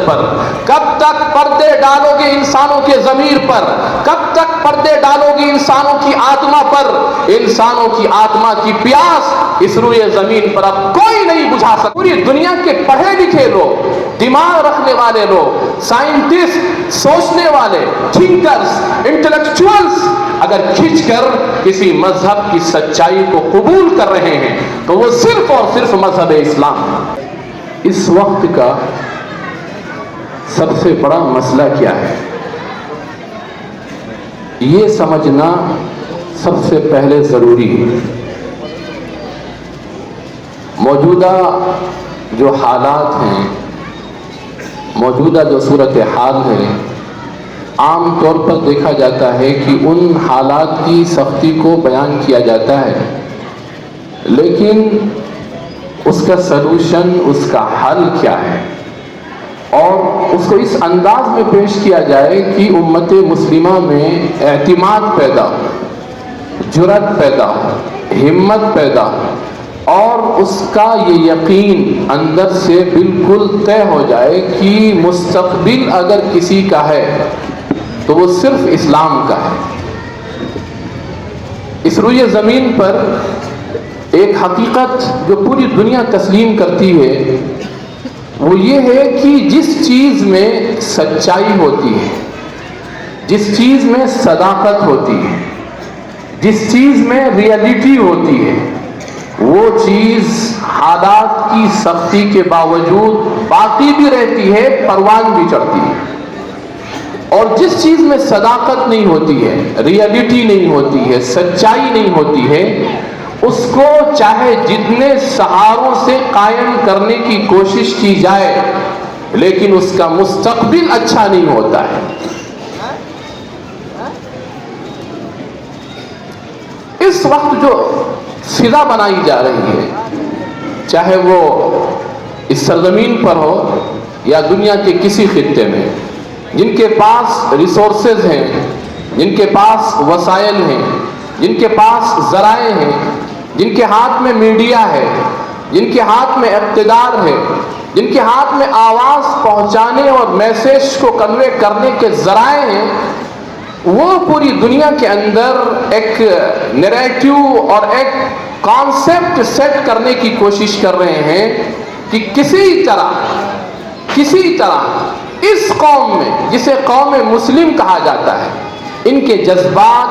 پر؟ کب تک پردے ڈالو گے انسانوں کے ضمیر پر؟ کب تک پردے ڈالو گے انسانوں کی آتما پر؟ انسانوں کی آتما کی پیاس اس روئے زمین پر اب کوئی نہیں بجھا سکتا۔ پوری دنیا کے پڑھے لکھے لوگ، دماغ رکھنے والے لوگ، سائنٹسٹ، سوچنے والے، تھنکرز، انٹلیکچوئلز اگر کھنچ کر کسی مذہب کی سچائی کو قبول کر رہے ہیں تو وہ صرف اور صرف مذہب اسلام۔ اس وقت کا سب سے بڑا مسئلہ کیا ہے، یہ سمجھنا سب سے پہلے ضروری ہے۔ موجودہ جو حالات ہیں، موجودہ جو صورتحال ہے، عام طور پر دیکھا جاتا ہے کہ ان حالات کی سختی کو بیان کیا جاتا ہے، لیکن اس کا سلوشن، اس کا حل کیا ہے، اور اس کو اس انداز میں پیش کیا جائے کہ امت مسلمہ میں اعتماد پیدا ہو، جرأت پیدا ہو، ہمت پیدا ہو، اور اس کا یہ یقین اندر سے بالکل طے ہو جائے کہ مستقبل اگر کسی کا ہے تو وہ صرف اسلام کا ہے۔ اس روئے زمین پر ایک حقیقت جو پوری دنیا تسلیم کرتی ہے وہ یہ ہے کہ جس چیز میں سچائی ہوتی ہے، جس چیز میں صداقت ہوتی ہے، جس چیز میں ریئلٹی ہوتی ہے، وہ چیز حالات کی سختی کے باوجود باقی بھی رہتی ہے، پروان بھی چڑھتی ہے۔ اور جس چیز میں صداقت نہیں ہوتی ہے، ریئلٹی نہیں ہوتی ہے، سچائی نہیں ہوتی ہے، اس کو چاہے جتنے سہاروں سے قائم کرنے کی کوشش کی جائے لیکن اس کا مستقبل اچھا نہیں ہوتا ہے۔ اس وقت جو فضا بنائی جا رہی ہے، چاہے وہ اس سرزمین پر ہو یا دنیا کے کسی خطے میں، جن کے پاس ریسورسز ہیں، جن کے پاس وسائل ہیں، جن کے پاس ذرائع ہیں، جن کے ہاتھ میں میڈیا ہے، جن کے ہاتھ میں اقتدار ہے، جن کے ہاتھ میں آواز پہنچانے اور میسیج کو کنوے کرنے کے ذرائع ہیں، وہ پوری دنیا کے اندر ایک نیریٹو اور ایک کانسیپٹ سیٹ کرنے کی کوشش کر رہے ہیں کہ کسی طرح اس قوم میں، جسے قوم مسلم کہا جاتا ہے، ان کے جذبات،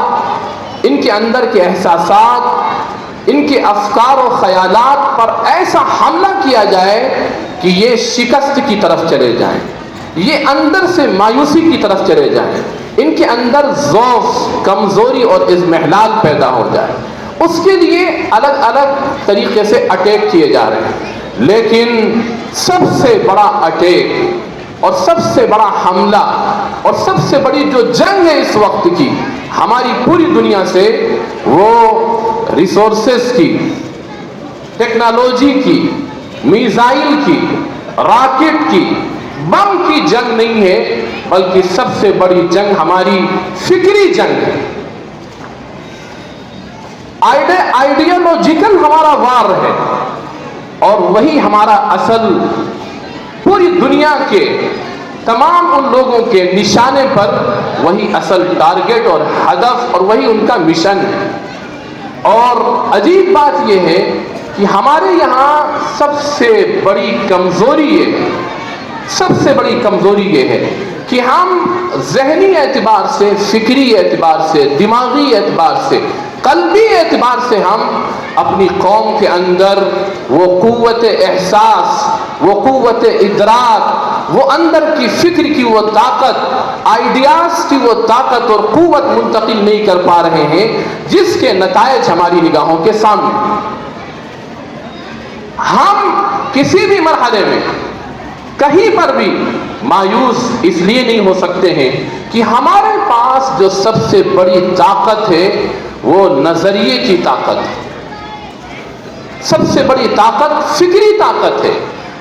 ان کے اندر کے احساسات، ان کے افکار و خیالات پر ایسا حملہ کیا جائے کہ یہ شکست کی طرف چلے جائیں، یہ اندر سے مایوسی کی طرف چلے جائیں، ان کے اندر ضعف، کمزوری اور اضمحلال پیدا ہو جائے۔ اس کے لیے الگ الگ طریقے سے اٹیک کیے جا رہے ہیں، لیکن سب سے بڑا اٹیک اور سب سے بڑا حملہ اور سب سے بڑی جو جنگ ہے اس وقت کی ہماری پوری دنیا سے، وہ ریسورسز کی، ٹیکنالوجی کی، میزائل کی، راکٹ کی، بم کی جنگ نہیں ہے، بلکہ سب سے بڑی جنگ ہماری فکری جنگ ہے۔ آئیڈیالوجیکل ہمارا وار ہے، اور وہی ہمارا اصل پوری دنیا کے تمام ان لوگوں کے نشانے پر وہی اصل ٹارگٹ اور ہدف اور وہی ان کا مشن ہے۔ اور عجیب بات یہ ہے کہ ہمارے یہاں سب سے بڑی کمزوری یہ ہے کہ ہم ذہنی اعتبار سے، فکری اعتبار سے، دماغی اعتبار سے، قلبی اعتبار سے ہم اپنی قوم کے اندر وہ قوت احساس، وہ قوت ادراک، وہ اندر کی فکر کی وہ طاقت، آئیڈیاز کی وہ طاقت اور قوت منتقل نہیں کر پا رہے ہیں جس کے نتائج ہماری نگاہوں کے سامنے۔ ہم کسی بھی مرحلے میں کہیں پر بھی مایوس اس لیے نہیں ہو سکتے ہیں کہ ہمارے پاس جو سب سے بڑی طاقت ہے وہ نظریے کی طاقت ہے۔ سب سے بڑی طاقت فکری طاقت ہے،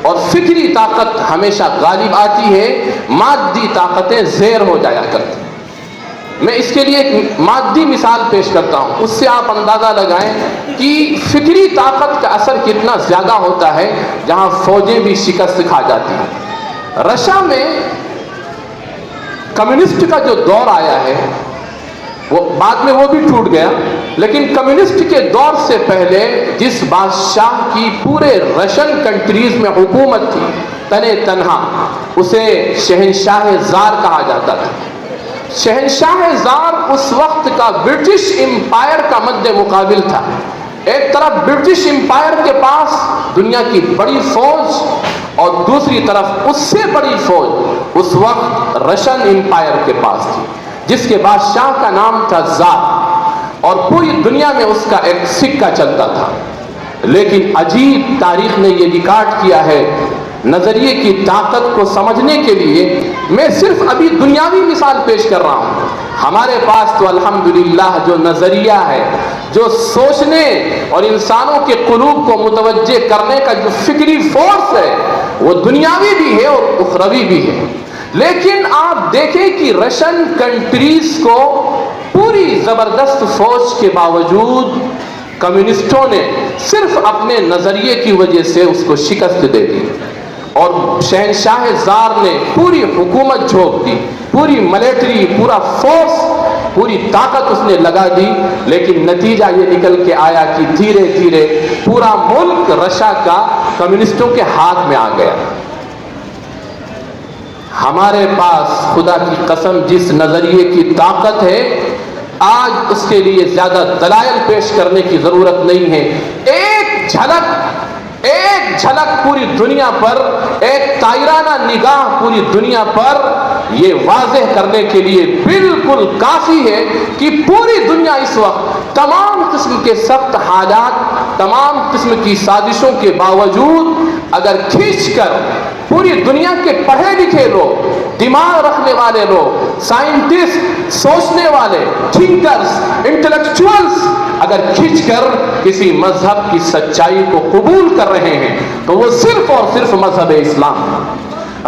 اور فکری طاقت ہمیشہ غالب آتی ہے، مادی طاقتیں زیر ہو جایا کرتی ہیں۔ میں اس کے لیے ایک مادی مثال پیش کرتا ہوں، اس سے آپ اندازہ لگائیں کہ فکری طاقت کا اثر کتنا زیادہ ہوتا ہے جہاں فوجیں بھی شکست کھا جاتی ہیں۔ رشا میں کمیونسٹ کا جو دور آیا ہے وہ بعد میں وہ بھی ٹوٹ گیا، لیکن کمیونسٹ کے دور سے پہلے جس بادشاہ کی پورے رشین کنٹریز میں حکومت تھی تنے تنہا، اسے شہنشاہ زار کہا جاتا تھا۔ شہنشاہ زار اس وقت کا برٹش امپائر کا مد مقابل تھا۔ ایک طرف برٹش امپائر کے پاس دنیا کی بڑی فوج اور دوسری طرف اس سے بڑی فوج اس وقت رشین امپائر کے پاس تھی، جس کے بادشاہ کا نام تھا زار، اور پوری دنیا میں اس کا ایک سکہ چلتا تھا۔ لیکن عجیب تاریخ نے یہ ریکارڈ کیا ہے، نظریے کی طاقت کو سمجھنے کے لیے میں صرف ابھی دنیاوی مثال پیش کر رہا ہوں۔ ہمارے پاس تو الحمدللہ جو نظریہ ہے، جو سوچنے اور انسانوں کے قلوب کو متوجہ کرنے کا جو فکری فورس ہے، وہ دنیاوی بھی ہے اور اخروی بھی ہے۔ لیکن آپ دیکھیں کہ رشین کنٹریز کو پوری زبردست فوج کے باوجود کمیونسٹوں نے صرف اپنے نظریے کی وجہ سے اس کو شکست دے دی، اور شہنشاہ زار نے پوری حکومت جھونک دی، پوری ملٹری، پورا فورس، پوری طاقت اس نے لگا دی، لیکن نتیجہ یہ نکل کے آیا کہ دھیرے دھیرے پورا ملک رشیا کا کمیونسٹوں کے ہاتھ میں آ گیا۔ ہمارے پاس خدا کی قسم جس نظریے کی طاقت ہے، آج اس کے لیے زیادہ دلائل پیش کرنے کی ضرورت نہیں ہے۔ ایک جھلک پوری دنیا پر، ایک طائرانہ نگاہ پوری دنیا پر یہ واضح کرنے کے لیے بالکل کافی ہے کہ پوری دنیا اس وقت تمام قسم کے سخت حالات، تمام قسم کی سازشوں کے باوجود اگر کھینچ کر پوری دنیا کے پڑھے لکھے لوگ، دماغ رکھنے والے لوگ، سائنٹسٹ، سوچنے والے، تھنکرز، انٹلیکچوئلز اگر کھینچ کر کسی مذہب کی سچائی کو قبول کر رہے ہیں تو وہ صرف اور صرف مذہب اسلام۔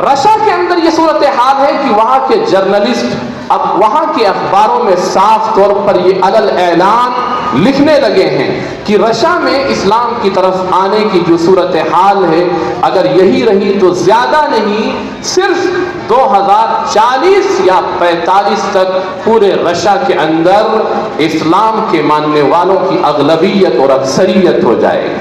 رشیا کے اندر یہ صورتحال ہے کہ وہاں کے جرنلسٹ اب وہاں کے اخباروں میں صاف طور پر یہ علل اعلان لکھنے لگے ہیں کہ رشیا میں اسلام کی طرف آنے کی جو صورتحال ہے، اگر یہی رہی تو زیادہ نہیں، صرف 2040 یا 45 تک پورے رشیا کے اندر اسلام کے ماننے والوں کی اغلبیت اور اکثریت ہو جائے گی۔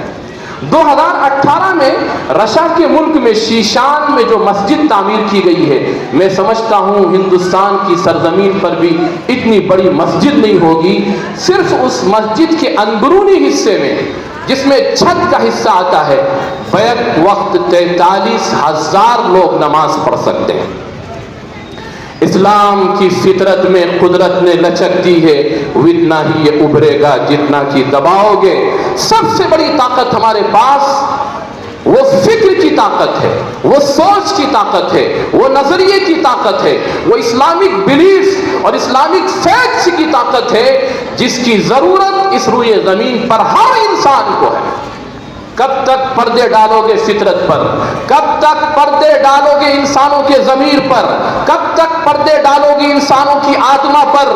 2018 میں رشیا کے ملک میں شیشان میں جو مسجد تعمیر کی گئی ہے، میں سمجھتا ہوں ہندوستان کی سرزمین پر بھی اتنی بڑی مسجد نہیں ہوگی۔ صرف اس مسجد کے اندرونی حصے میں، جس میں چھت کا حصہ آتا ہے، بیک وقت 43,000 لوگ نماز پڑھ سکتے ہیں۔ اسلام کی فطرت میں قدرت نے لچک دی ہے، اتنا ہی یہ ابھرے گا جتنا کہ دباؤ گے۔ سب سے بڑی طاقت ہمارے پاس وہ فکر کی طاقت ہے، وہ سوچ کی طاقت ہے، وہ نظریے کی طاقت ہے، وہ اسلامک بلیف اور اسلامک فیکٹس کی طاقت ہے، جس کی ضرورت اس روئے زمین پر ہر انسان کو ہے۔ کب تک پردے ڈالو گے فطرت پر؟ کب تک پردے ڈالو گے انسانوں کے ضمیر پر؟ کب تک پردے ڈالو گے انسانوں کی آتما پر؟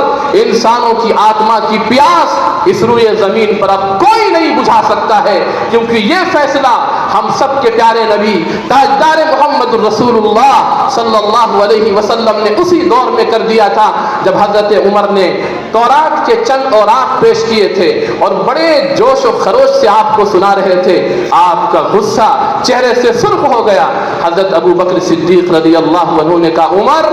انسانوں کی آتما کی پیاس اس روئے زمین پر اب کوئی نہیں بجھا سکتا ہے، کیونکہ یہ فیصلہ ہم سب کے پیارے نبی تاجدار محمد رسول اللہ صلی اللہ علیہ وسلم نے اسی دور میں کر دیا تھا جب حضرت عمر نے تورات کے چند اوراق پیش کیے تھے اور بڑے جوش و خروش سے آپ کو سنا رہے تھے۔ آپ کا غصہ چہرے سے سرخ ہو گیا۔ حضرت ابو بکر صدیق رضی اللہ عنہ نے کہا، عمر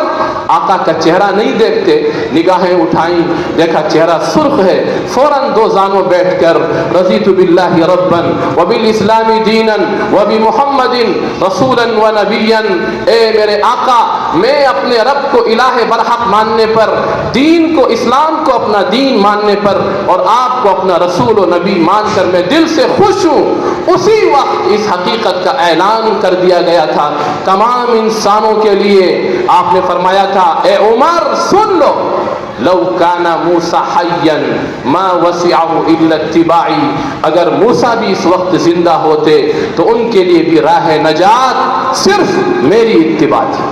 آقا کا چہرہ نہیں دیکھتے؟ نگاہیں اٹھائیں، دیکھا چہرہ سرخ ہے۔ فوراً دو زانوں بیٹھ کر رضیت باللہ ربا وبالاسلام دینا وبمحمد رسولا ونبیا، اے میرے آقا میں اپنے رب کو الہ برحق ماننے پر، دین کو، اسلام کو اپنا دین ماننے پر، اور آپ کو اپنا رسول و نبی مان کر میں دل سے خوش ہوں۔ اسی وقت اس حقیقت کا اعلان کر دیا گیا تھا تمام انسانوں کے لیے۔ آپ نے فرمایا تھا، اے عمر سن لو، لو کان موسیٰ حیا ما وسعہ الا اتباعی، اگر موسیٰ بھی اس وقت زندہ ہوتے تو ان کے لیے بھی راہ نجات صرف میری اتباع تھی۔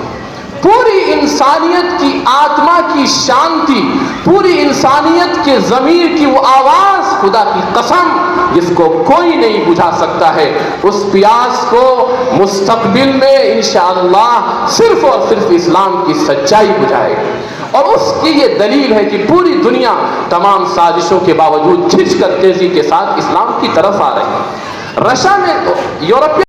پوری انسانیت کی آتما کی شانتی، پوری انسانیت کے ضمیر کی وہ آواز، خدا کی قسم جس کو کوئی نہیں بجھا سکتا ہے، اس پیاس کو مستقبل میں انشاءاللہ صرف اور صرف اسلام کی سچائی بجھائے گا۔ اور اس کی یہ دلیل ہے کہ پوری دنیا تمام سازشوں کے باوجود کھنچ کر تیزی کے ساتھ اسلام کی طرف آ رہی ہے۔ رشیا میں یورپی